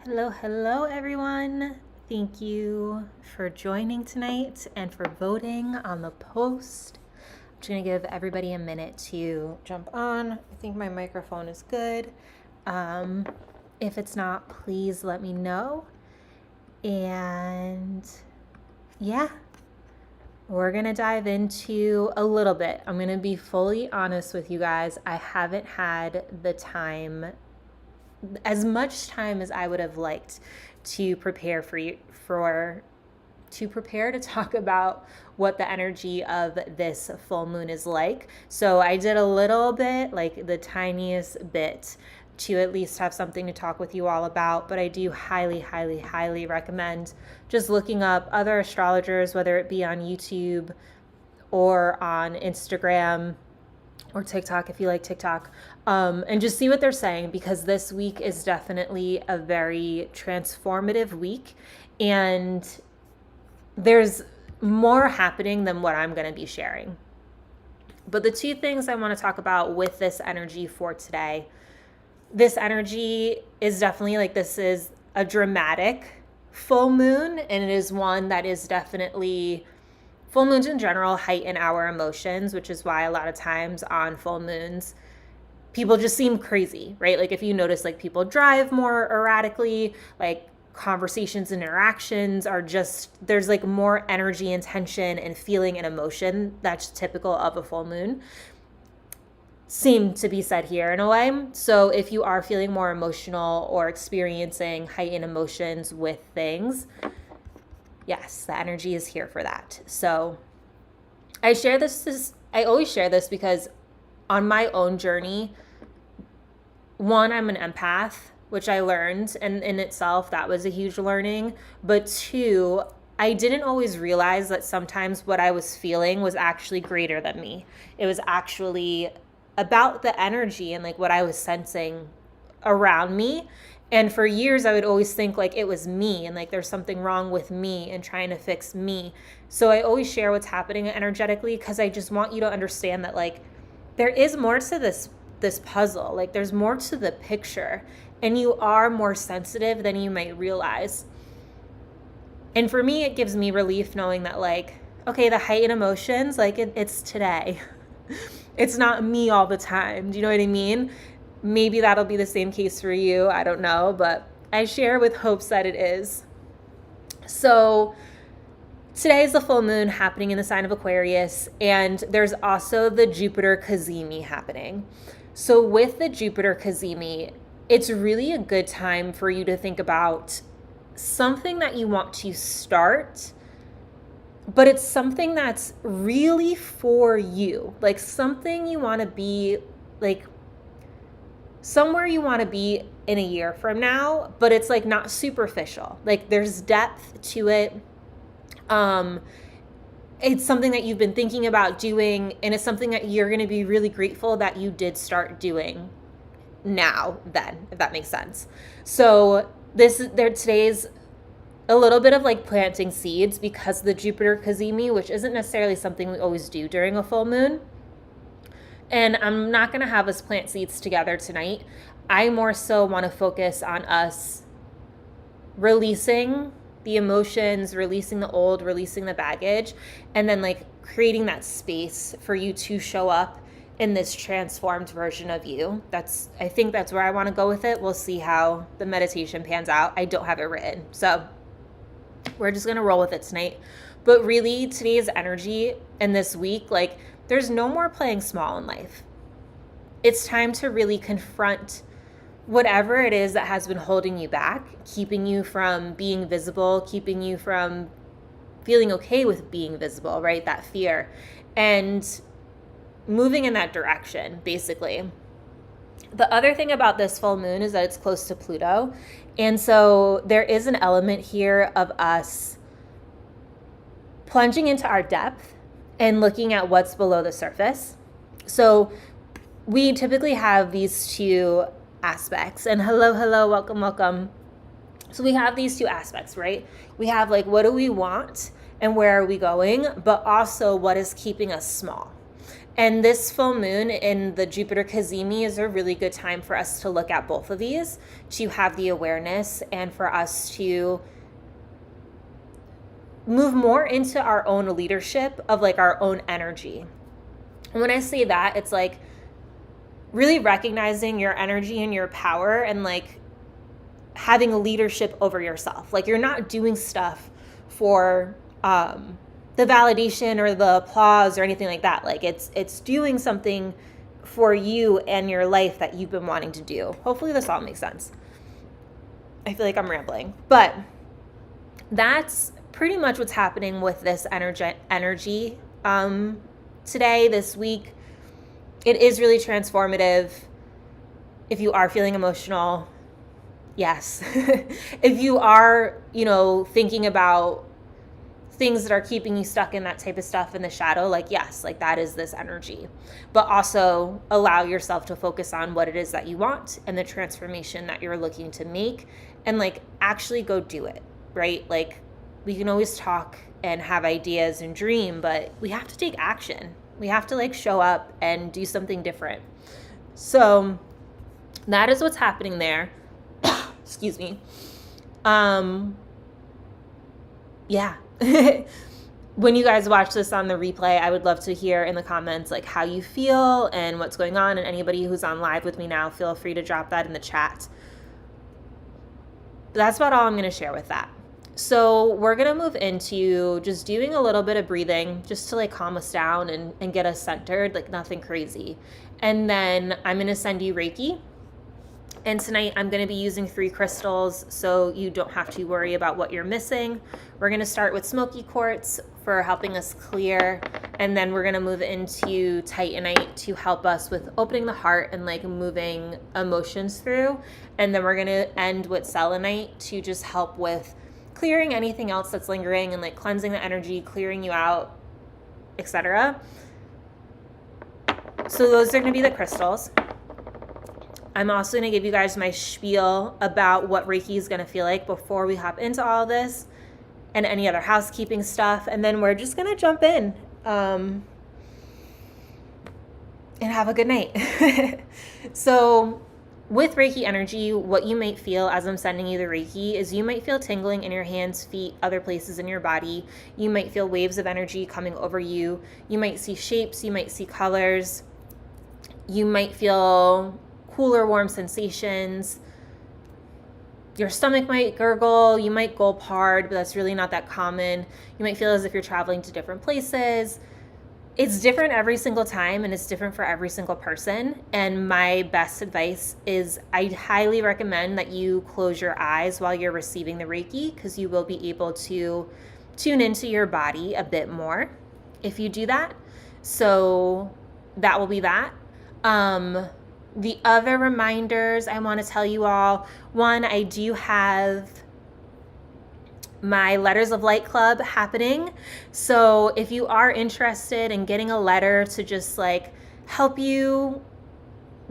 Hello, everyone. Thank you for joining tonight and for voting on the post. I'm just going to give everybody a minute to jump on. I think my microphone is good. If it's not, please let me know. And yeah, we're going to dive into a little bit. I'm going to be fully honest with you guys. I haven't had the time, as much time as I would have liked to prepare to talk about what the energy of this full moon is like. So I did a little bit, like the tiniest bit, to at least have something to talk with you all about. But I do highly recommend just looking up other astrologers, whether it be on YouTube or on Instagram or TikTok if you like TikTok, and just see what they're saying, because this week is definitely a very transformative week, and there's more happening than what I'm going to be sharing. But the two things I want to talk about with this energy for today, this energy is definitely like, this is a dramatic full moon, and it is one that is definitely, full moons in general heighten our emotions, which is why a lot of times on full moons, people just seem crazy, right? Like if you notice, like people drive more erratically, like conversations and interactions are just, there's like more energy and tension and feeling and emotion that's typical of a full moon. Seem to be said here in a way. So if you are feeling more emotional or experiencing heightened emotions with things, yes, the energy is here for that. So I always share this because on my own journey, one, I'm an empath, which I learned, and in itself, that was a huge learning. But two, I didn't always realize that sometimes what I was feeling was actually greater than me. It was actually about the energy and like what I was sensing around me. And for years, I would always think like it was me and like there's something wrong with me and trying to fix me. So I always share what's happening energetically, because I just want you to understand that like there is more to this puzzle. Like there's more to the picture, and you are more sensitive than you might realize. And for me, it gives me relief knowing that like, okay, the heightened emotions, like it's today. It's not me all the time. Do you know what I mean? Maybe that'll be the same case for you. I don't know, but I share with hopes that it is. So today is the full moon happening in the sign of Aquarius, and there's also the Jupiter Cazimi happening. So with the Jupiter Cazimi, it's really a good time for you to think about something that you want to start, but it's something that's really for you, like something you want to be, like somewhere you want to be in a year from now, but it's like not superficial. Like there's depth to it. It's something that you've been thinking about doing, and it's something that you're going to be really grateful that you did start doing now, then, if that makes sense. So today's a little bit of like planting seeds, because the Jupiter Cazimi, which isn't necessarily something we always do during a full moon. And I'm not going to have us plant seeds together tonight. I more so want to focus on us releasing the emotions, releasing the old, releasing the baggage, and then like creating that space for you to show up in this transformed version of you. I think that's where I want to go with it. We'll see how the meditation pans out. I don't have it written, so we're just going to roll with it tonight. But really, today's energy and this week, like there's no more playing small in life. It's time to really confront whatever it is that has been holding you back, keeping you from being visible, keeping you from feeling okay with being visible, right? That fear, and moving in that direction, basically. The other thing about this full moon is that it's close to Pluto. And so there is an element here of us plunging into our depth and looking at what's below the surface. So we typically have these two aspects. And hello, welcome. So we have these two aspects, right? We have like, what do we want and where are we going? But also what is keeping us small? And this full moon in the Jupiter Cazimi is a really good time for us to look at both of these, to have the awareness and for us to move more into our own leadership of like our own energy. And when I say that, it's like really recognizing your energy and your power and like having leadership over yourself. Like you're not doing stuff for the validation or the applause or anything like that. Like it's doing something for you and your life that you've been wanting to do. Hopefully this all makes sense. I feel like I'm rambling, but that's pretty much what's happening with this energy today, this week. It is really transformative. If you are feeling emotional, yes. If you are, thinking about things that are keeping you stuck in that type of stuff in the shadow, like, yes, like that is this energy. But also allow yourself to focus on what it is that you want and the transformation that you're looking to make, and like actually go do it, right? Like we can always talk and have ideas and dream, but we have to take action. We have to like show up and do something different. So that is what's happening there. Excuse me. Yeah. When you guys watch this on the replay, I would love to hear in the comments like how you feel and what's going on. And anybody who's on live with me now, feel free to drop that in the chat. But that's about all I'm going to share with that. So we're going to move into just doing a little bit of breathing just to like calm us down and get us centered, like nothing crazy. And then I'm going to send you Reiki. And tonight I'm going to be using 3 crystals so you don't have to worry about what you're missing. We're going to start with smoky quartz for helping us clear. And then we're going to move into titanite to help us with opening the heart and like moving emotions through. And then we're going to end with selenite to just help with clearing anything else that's lingering and like cleansing the energy, clearing you out, etc. So those are going to be the crystals. I'm also going to give you guys my spiel about what Reiki is going to feel like before we hop into all this and any other housekeeping stuff. And then we're just going to jump in and have a good night. So with Reiki energy, what you might feel as I'm sending you the Reiki is you might feel tingling in your hands, feet, other places in your body. You might feel waves of energy coming over you. You might see shapes. You might see colors. You might feel cooler, warm sensations. Your stomach might gurgle. You might gulp hard, but that's really not that common. You might feel as if you're traveling to different places. It's different every single time, and it's different for every single person. And my best advice is I highly recommend that you close your eyes while you're receiving the Reiki, because you will be able to tune into your body a bit more if you do that. So that will be that. The other reminders I want to tell you all, one, I do have my Letters of Light Club happening. So if you are interested in getting a letter to just like help you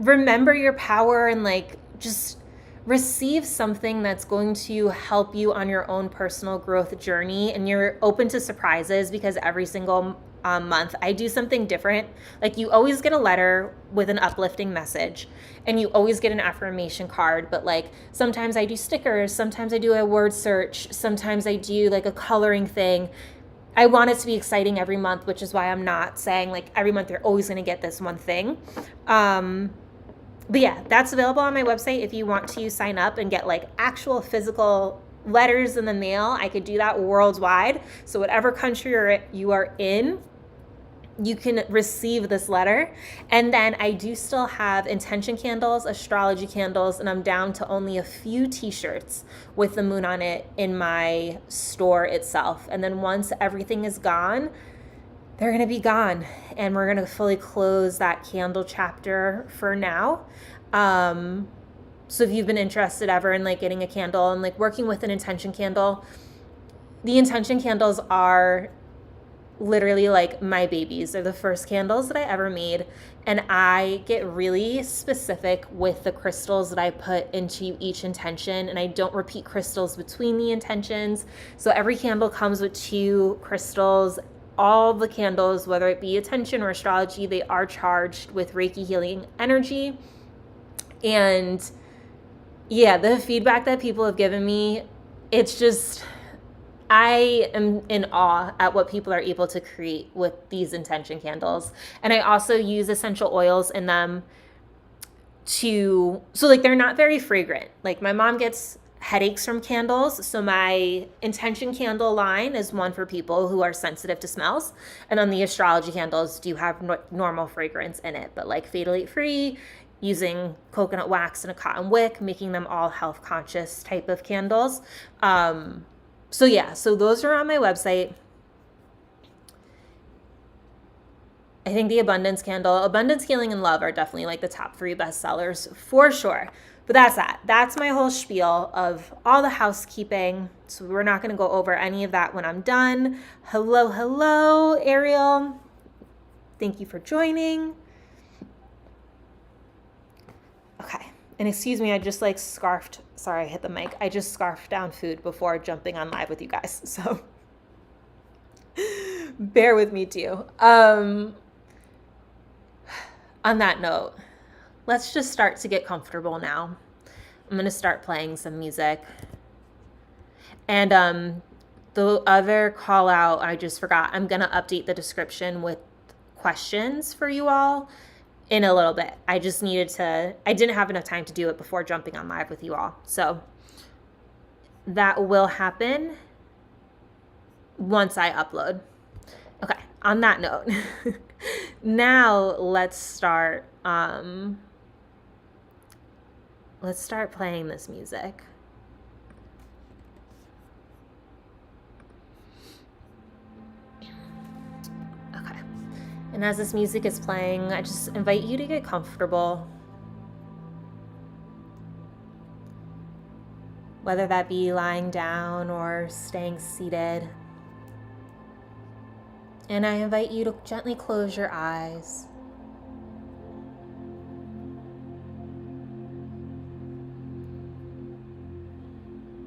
remember your power and like just receive something that's going to help you on your own personal growth journey, and you're open to surprises because every single month I do something different. Like you always get a letter with an uplifting message and you always get an affirmation card, but like sometimes I do stickers, sometimes I do a word search, sometimes I do like a coloring thing. I want it to be exciting every month, which is why I'm not saying like every month you're always going to get this one thing. But yeah, that's available on my website if you want to sign up and get like actual physical letters in the mail. I could do that worldwide. So whatever country you are in, you can receive this letter. And then I do still have intention candles, astrology candles, and I'm down to only a few t-shirts with the moon on it in my store itself. And then once everything is gone, they're going to be gone. And we're going to fully close that candle chapter for now. So if you've been interested ever in like getting a candle and like working with an intention candle, the intention candles are literally like my babies. They're the first candles that I ever made. And I get really specific with the crystals that I put into each intention. And I don't repeat crystals between the intentions. So every candle comes with 2 crystals all the candles, whether it be attention or astrology, they are charged with Reiki healing energy. And yeah, the feedback that people have given me, it's just, I am in awe at what people are able to create with these intention candles. And I also use essential oils in them so like they're not very fragrant. Like my mom gets headaches from candles, so my intention candle line is one for people who are sensitive to smells, and then the astrology candles do have normal fragrance in it, but like phthalate free, using coconut wax and a cotton wick, making them all health conscious type of candles. So yeah, so those are on my website. I think the abundance candle, abundance, healing, and love are definitely like the top 3 bestsellers for sure. But that's that. That's my whole spiel of all the housekeeping. So we're not going to go over any of that when I'm done. Hello, Ariel. Thank you for joining. Okay. And excuse me, I just like scarfed. Sorry, I hit the mic. I just scarfed down food before jumping on live with you guys. So bear with me too. On that note, let's just start to get comfortable now. I'm going to start playing some music. And the other call out, I just forgot, I'm going to update the description with questions for you all in a little bit. I didn't have enough time to do it before jumping on live with you all. So that will happen once I upload. Okay, on that note, now let's start playing this music. Okay. And as this music is playing, I just invite you to get comfortable. Whether that be lying down or staying seated. And I invite you to gently close your eyes.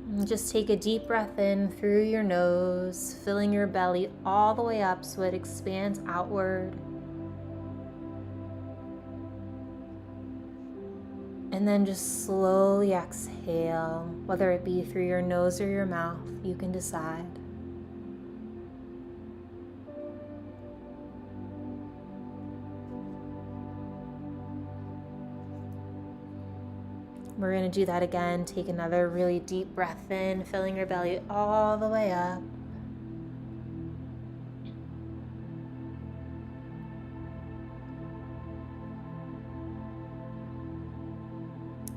And just take a deep breath in through your nose, filling your belly all the way up so it expands outward. And then just slowly exhale, whether it be through your nose or your mouth, you can decide. We're going to do that again. Take another really deep breath in, filling your belly all the way up.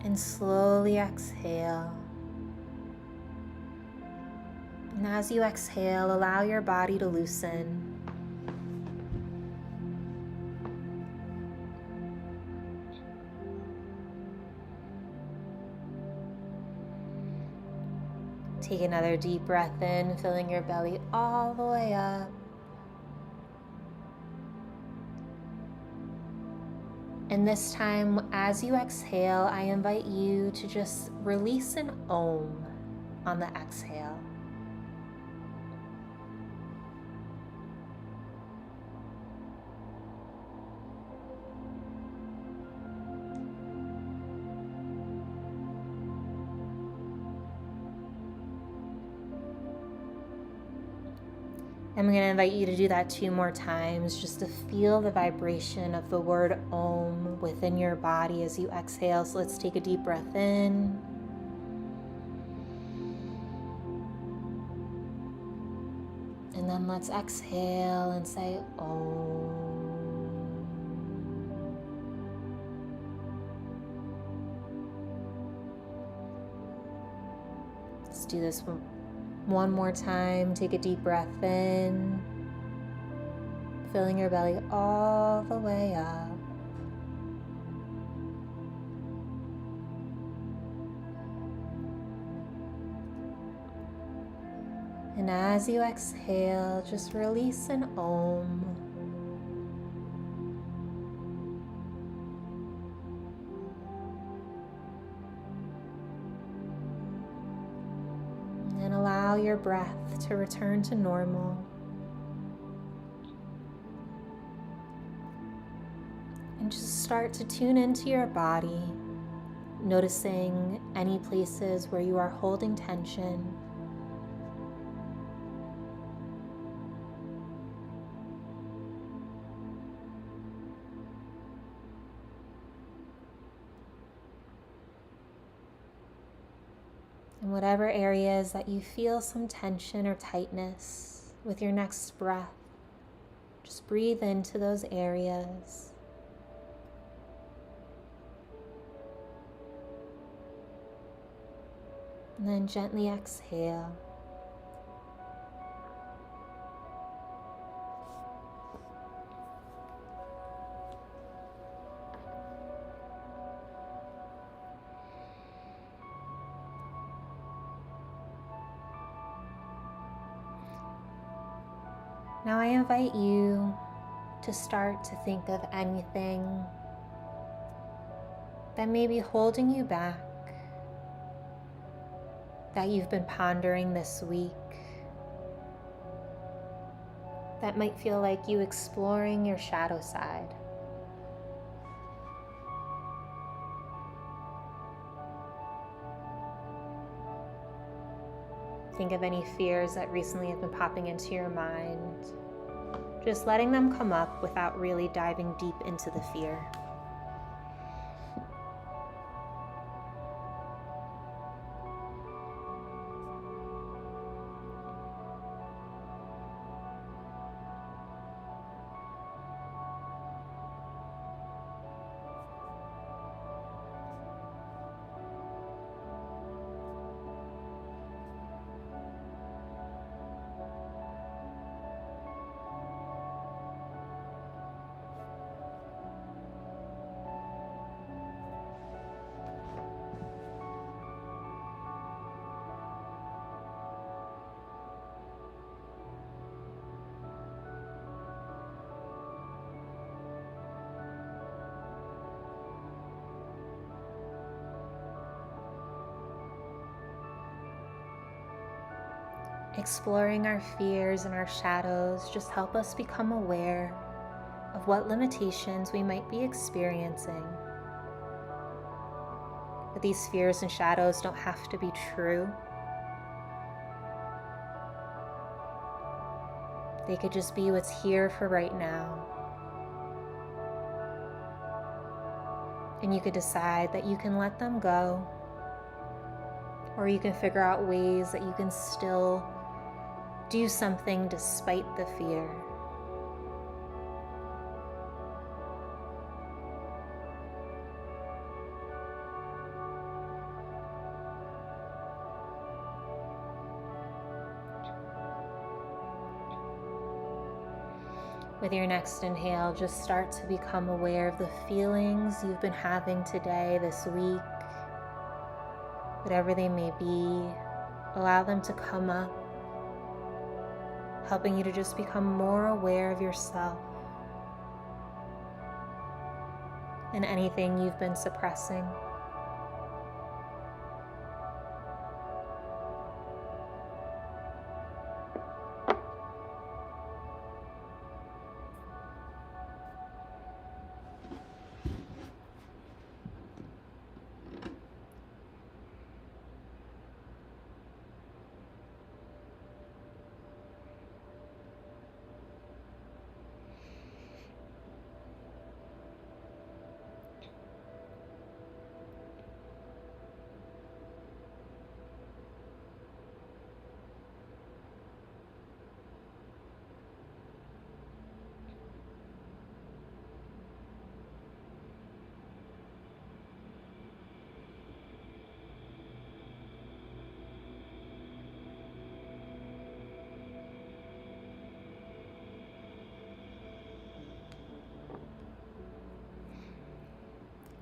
And slowly exhale. And as you exhale, allow your body to loosen. Take another deep breath in, filling your belly all the way up. And this time, as you exhale, I invite you to just release an Om on the exhale. I'm going to invite you to do that 2 more times, just to feel the vibration of the word Om within your body as you exhale. So let's take a deep breath in. And then let's exhale and say Om. Let's do this one more time. Take a deep breath in, filling your belly all the way up. And as you exhale, just release an Om. And allow your breath to return to normal. And just start to tune into your body, noticing any places where you are holding tension. And whatever areas that you feel some tension or tightness, with your next breath, just breathe into those areas. And then gently exhale. Now I invite you to start to think of anything that may be holding you back, that you've been pondering this week, that might feel like you exploring your shadow side. Think of any fears that recently have been popping into your mind. Just letting them come up without really diving deep into the fear. Exploring our fears and our shadows just help us become aware of what limitations we might be experiencing. But these fears and shadows don't have to be true. They could just be what's here for right now. And you could decide that you can let them go, or you can figure out ways that you can still do something despite the fear. With your next inhale, just start to become aware of the feelings you've been having today, this week, whatever they may be. Allow them to come up, helping you to just become more aware of yourself and anything you've been suppressing.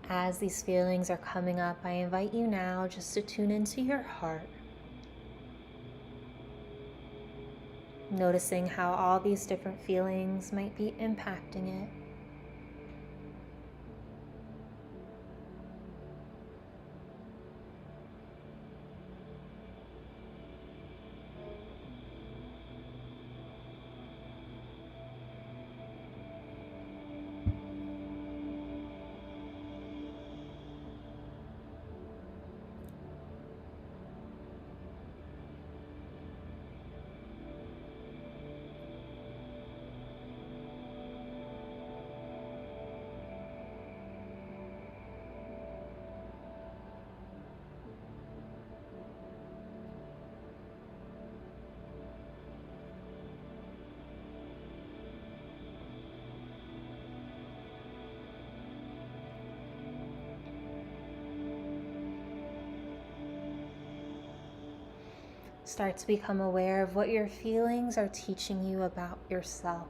As these feelings are coming up, I invite you now just to tune into your heart, noticing how all these different feelings might be impacting it. Start to become aware of what your feelings are teaching you about yourself,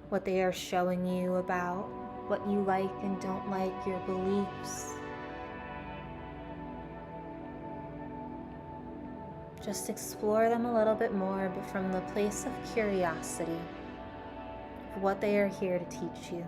what they are showing you about what you like and don't like, your beliefs. Just explore them a little bit more, but from the place of curiosity, of what they are here to teach you.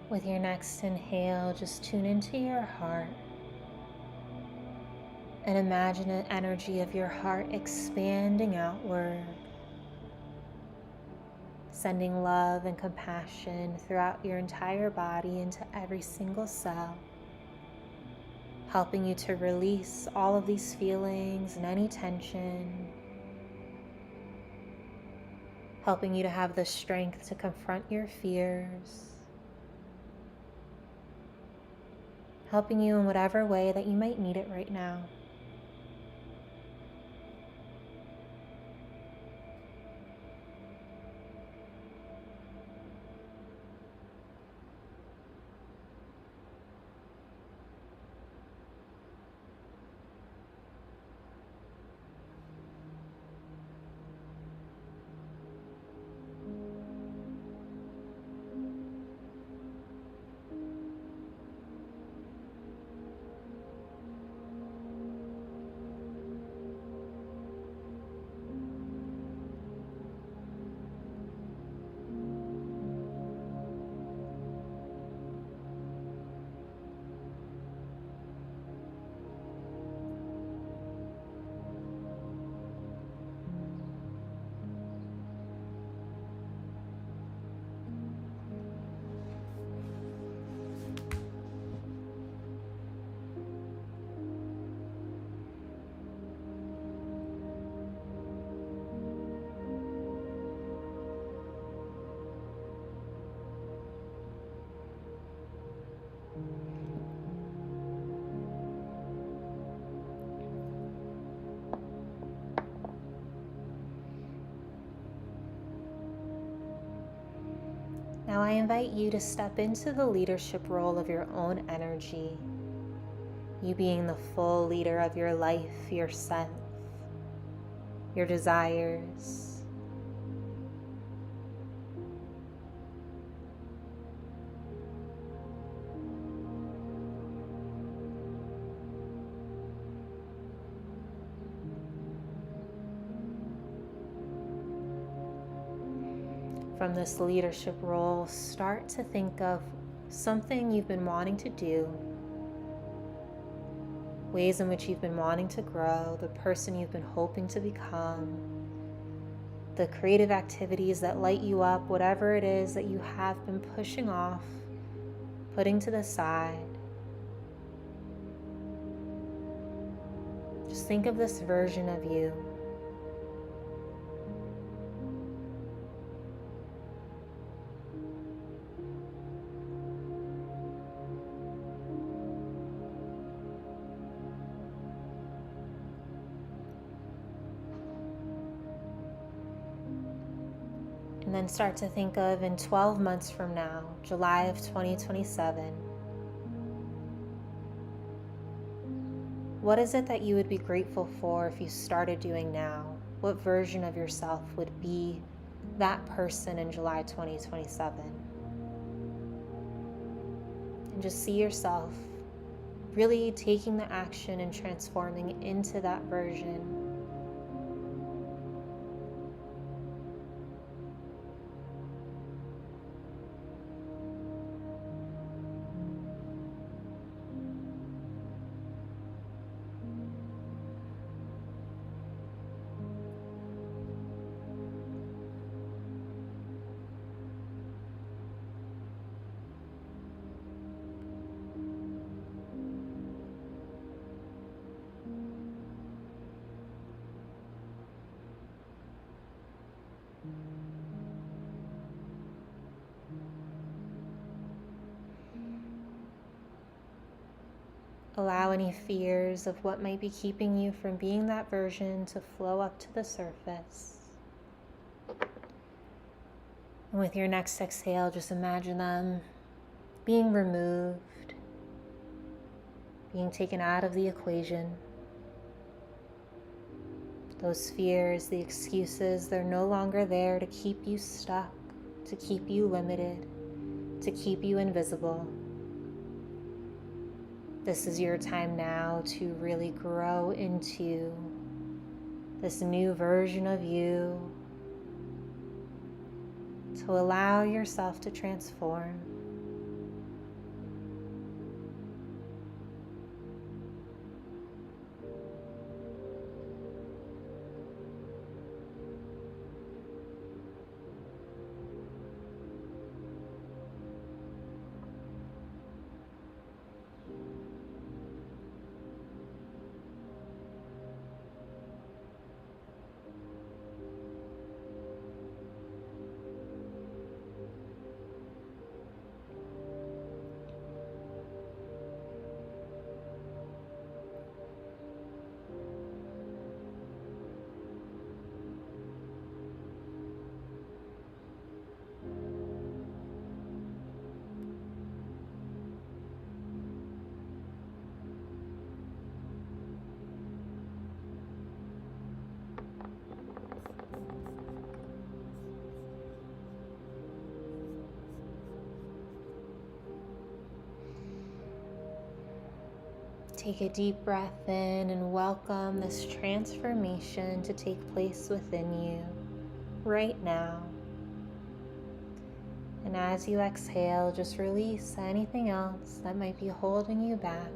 With your next inhale, just tune into your heart and imagine an energy of your heart expanding outward, sending love and compassion throughout your entire body into every single cell, helping you to release all of these feelings and any tension, helping you to have the strength to confront your fears, helping you in whatever way that you might need it right now. Now I invite you to step into the leadership role of your own energy, you being the full leader of your life, yourself, your desires. From this leadership role, start to think of something you've been wanting to do, ways in which you've been wanting to grow, the person you've been hoping to become, the creative activities that light you up, whatever it is that you have been pushing off, putting to the side. Just think of this version of you. And then start to think of in 12 months from now, July of 2027, what is it that you would be grateful for if you started doing now? What version of yourself would be that person in July 2027? And just see yourself really taking the action and transforming into that version. Allow any fears of what might be keeping you from being that version to flow up to the surface. And with your next exhale, just imagine them being removed, being taken out of the equation. Those fears, the excuses, they're no longer there to keep you stuck, to keep you limited, to keep you invisible. This is your time now to really grow into this new version of you, to allow yourself to transform. Take a deep breath in and welcome this transformation to take place within you right now. And as you exhale, just release anything else that might be holding you back.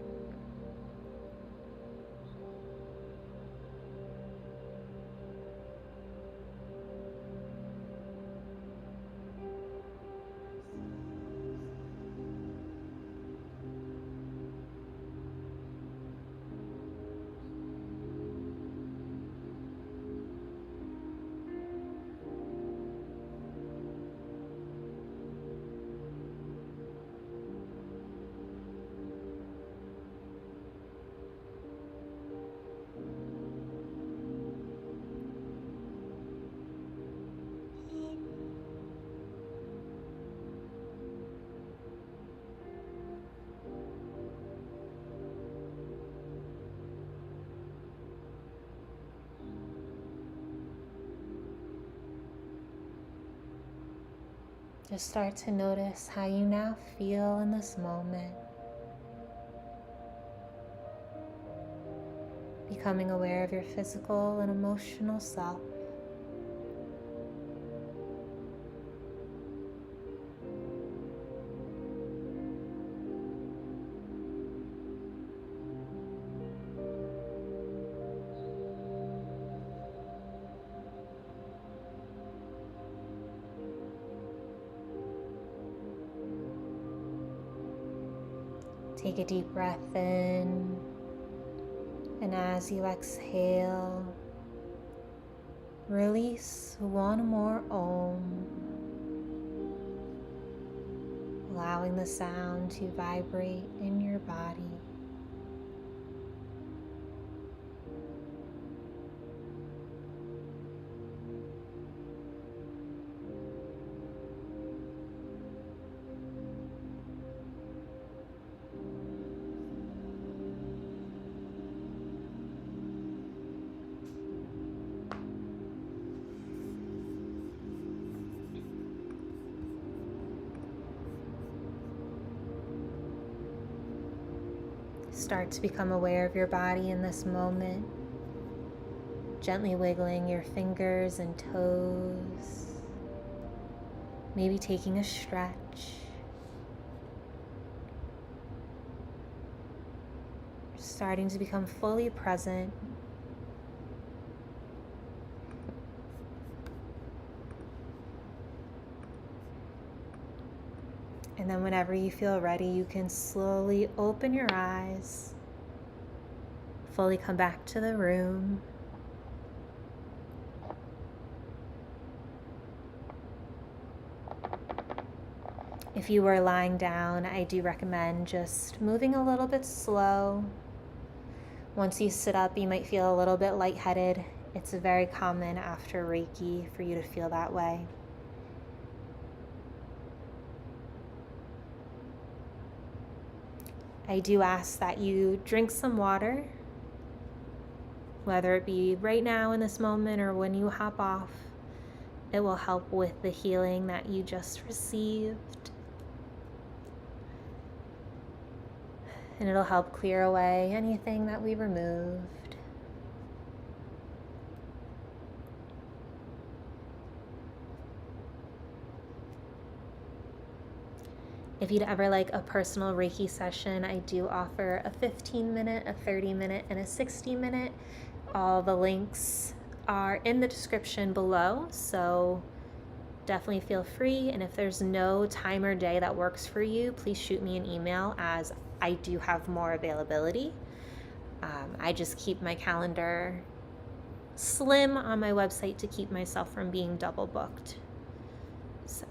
Just start to notice how you now feel in this moment. Becoming aware of your physical and emotional self. Take a deep breath in, and as you exhale, release one more Om, allowing the sound to vibrate in your body. Start to become aware of your body in this moment, gently wiggling your fingers and toes, maybe taking a stretch. Starting to become fully present. And then whenever you feel ready, you can slowly open your eyes, fully come back to the room. If you were lying down, I do recommend just moving a little bit slow. Once you sit up, you might feel a little bit lightheaded. It's very common after Reiki for you to feel that way. I do ask that you drink some water, whether it be right now in this moment or when you hop off. It will help with the healing that you just received. And it'll help clear away anything that we removed. If you'd ever like a personal Reiki session, I do offer a 15-minute, a 30-minute, and a 60-minute. All the links are in the description below, so definitely feel free. And if there's no time or day that works for you, please shoot me an email, as I do have more availability. I just keep my calendar slim on my website to keep myself from being double booked. So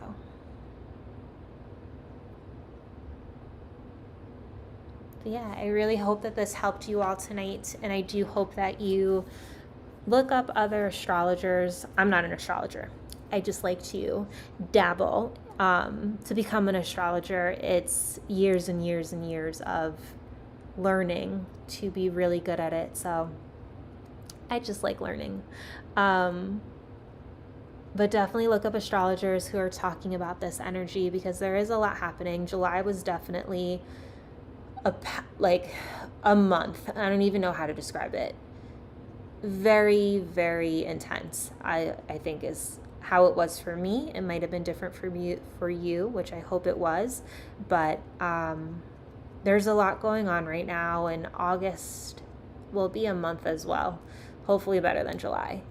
yeah, I really hope that this helped you all tonight, and I do hope that you look up other astrologers. I'm not an astrologer. I just like to dabble. To become an astrologer, it's years and years and years of learning to be really good at it. So I just like learning. But definitely look up astrologers who are talking about this energy, because there is a lot happening. July was definitely a month. I don't even know how to describe it. Very, very intense, I think is how it was for me. It might have been different for you, which I hope it was. But there's a lot going on right now, and August will be a month as well. Hopefully better than July.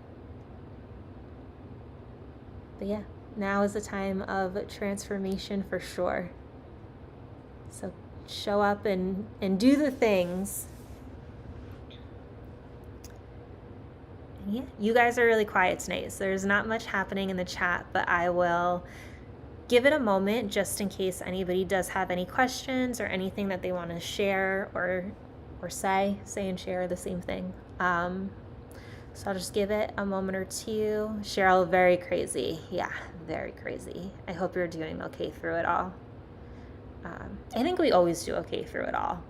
But yeah, now is the time of transformation for sure. So show up and do the things. Yeah, you guys are really quiet tonight, so there's not much happening in the chat, but I will give it a moment just in case anybody does have any questions or anything that they want to share or say and share the same thing. So I'll just give it a moment or two. Cheryl, very crazy. Yeah, very crazy. I hope you're doing okay through it all. I think we always do okay through it all.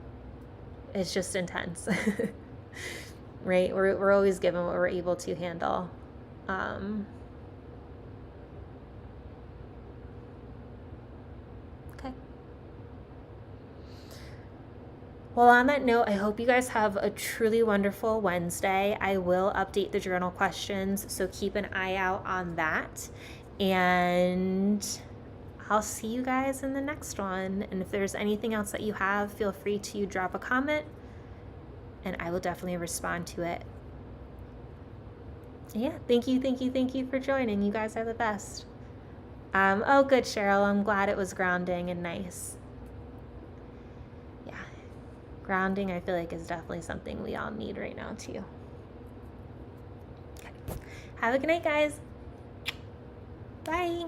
It's just intense, right? We're always given what we're able to handle. Okay. Well, on that note, I hope you guys have a truly wonderful Wednesday. I will update the journal questions, so keep an eye out on that. And I'll see you guys in the next one. And if there's anything else that you have, feel free to drop a comment, and I will definitely respond to it. Yeah, thank you for joining. You guys are the best. Oh, good, Cheryl. I'm glad it was grounding and nice. Yeah, grounding, I feel like, is definitely something we all need right now, too. Okay. Have a good night, guys. Bye.